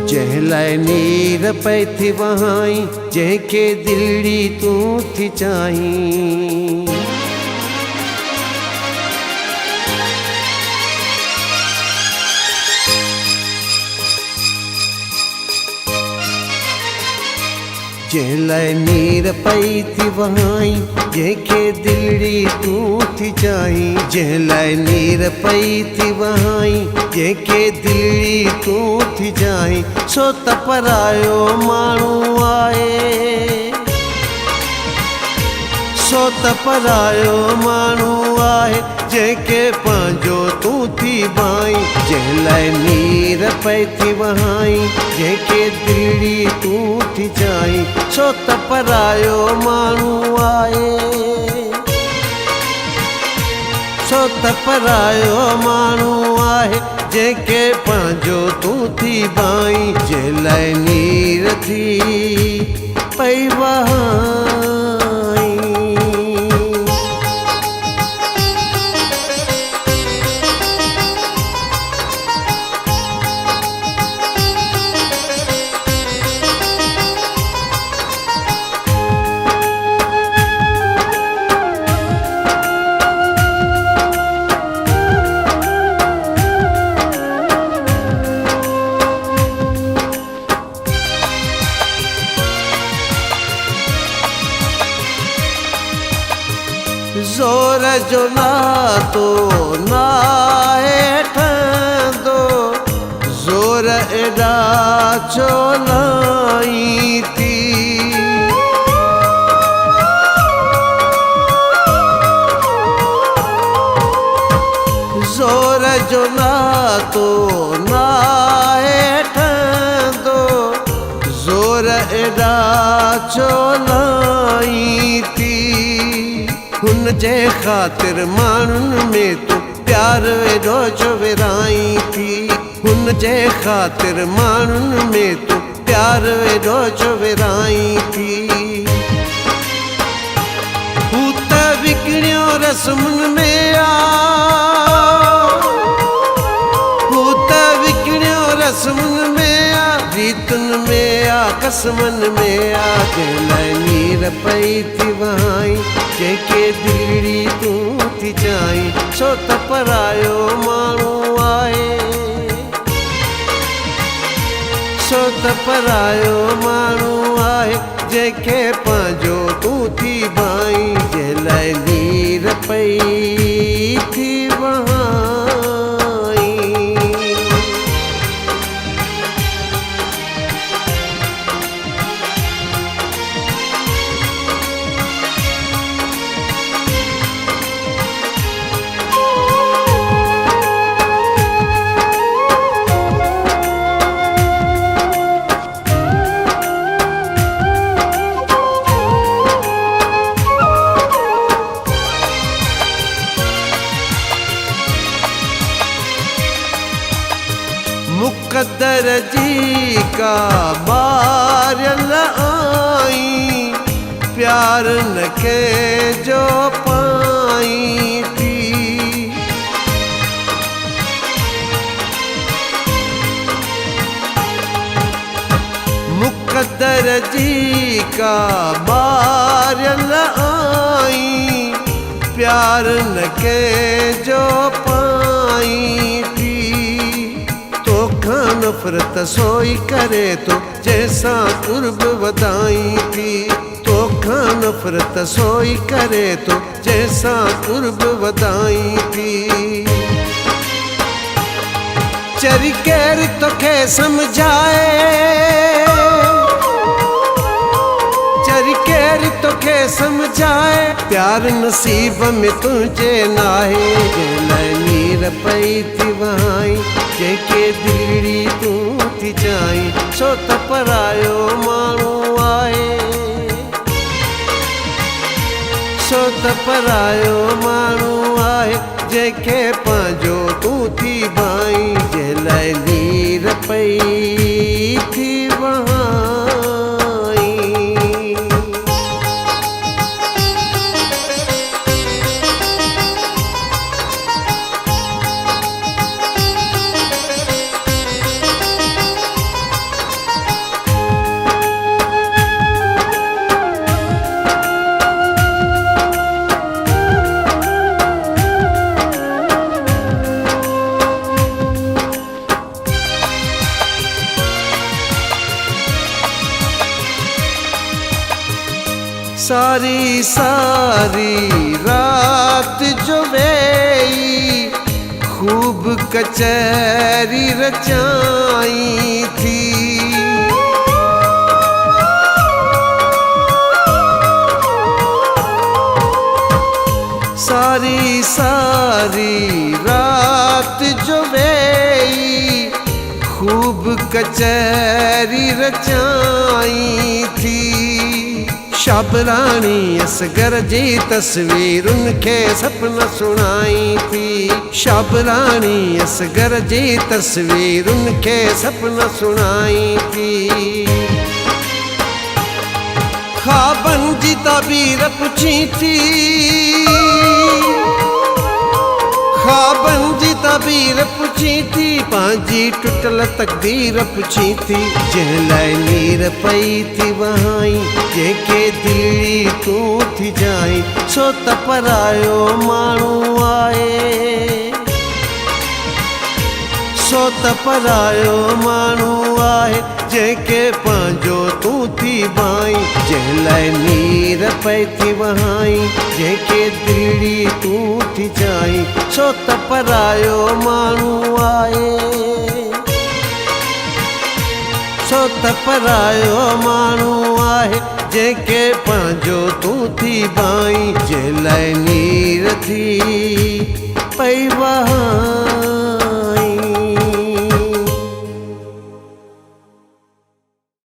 जंहिं लाइ नीर पई थी वहाई, जंहिंखे दिलड़ी तूं थी चाहीं। जंहिं लाइ नीर पई थी वहाई, जंहिंखे दिलड़ी तूं थी चाहीं। जंहिं लाइ नीर पई थी वहाई, जंहिंखे दिलड़ी तूं थी चाहीं। सो त परायो माण्हू आहे, सो त परायो माण्हू आहे, जंहिंखे पंहिंजो तूं थी भाई। जंहिं लाइ नीर पई थी वहाई, जंहिंखे दिलड़ी तूं थी चाहीं। सो त परायो माण्हू आहे, सो त परायो माण्हू आहे, जंहिंखे पंहिंजो तूं थी भाई। जंहिं लाइ नीर थी पई वहाई। ज़ोर जो नातो नाहे ठहंदो, ज़ोर एॾा छो लाई थी। ज़ोर जो नातो नाहे ठहंदो, ज़ोर एॾा छो लाई थी। हुन जे ख़ातिर माण्हुनि में तूं प्यार एॾो छो विराई थी। हुन जे ख़ातिर माण्हुनि में तूं प्यार एॾो छो विराई थी। हू त विकिणियो रस्मुनि में आ, हू त विकिणियो रस्मुनि में आ, रीतुनि में आ, क़स्मनि में आ। जंहिं लाइ नीर पई थी वहाई, जंहिंखे दिलड़ी तूं थी चाहीं। सो त परायो माण्हू आहे, सो त परायो माण्हू आहे, जंहिंखे पंहिंजो तूं थी भाई। जंहिं लाइ नीर पई थी वहाई। मुक़द्दर जी का बारियल आई, प्यार न के जो पाई थी। मुक़द्दर जी का बारियल आई, प्यार न के जो पाई थी। तोखां नफ़रत सोई करे तो, जंहिंसां कुर्ब वधाई थी। तोखां नफ़रत सोई करे तो, जंहिंसां कुर्ब वधाई थी। चरी केर तोखे सम्झाए, चरी केर तोखे सम्झाए, प्यार नसीब में तुंहिंजे नाहे। जंहिं लाइ नीर पई थी वहाई, जंहिंखे दिलड़ी तूं थी चाहीं। सो त परायो माण्हू आहे, सो त परायो माण्हू आहे, जंहिंखे पंहिंजो तूं थी भाई। जंहिं लाइ नीर पई थी वहाई। सारी सारी रात जो वेई खूब कचहरी रचाई थी। सारी सारी रात जो वेई खूब कचहरी रचाई थी। शाबरानी असगर जी तस्वीर उनके सपना सुनाई थी। शाबरानी असगर जी तस्वीर उनके सपना सुनाई थी। ख्वाबन जी ताबीर पुछी थी। ख्वाबन जी ताबीर पुछी थी। पंहिंजी टुटल तकदीर पुछी थी। जंहिं लाइ नीर पई थी वहाई जंहिंखे दिली तूं थी जाई। सो त परायो माण्हू आहे। सो त परायो माण्हू आहे जंहिंखे पंहिंजो तूं थी बाई। जंहिं लाइ नीर पई थी वहाई जंहिंखे दिली तूं थी जाई। सो त परायो माण्हू आहे। सो त परायो माण्हू आहे जंहिंखे पंहिंजो तूं थी बाई। जंहिं लाइ नीर थी पई वहाई।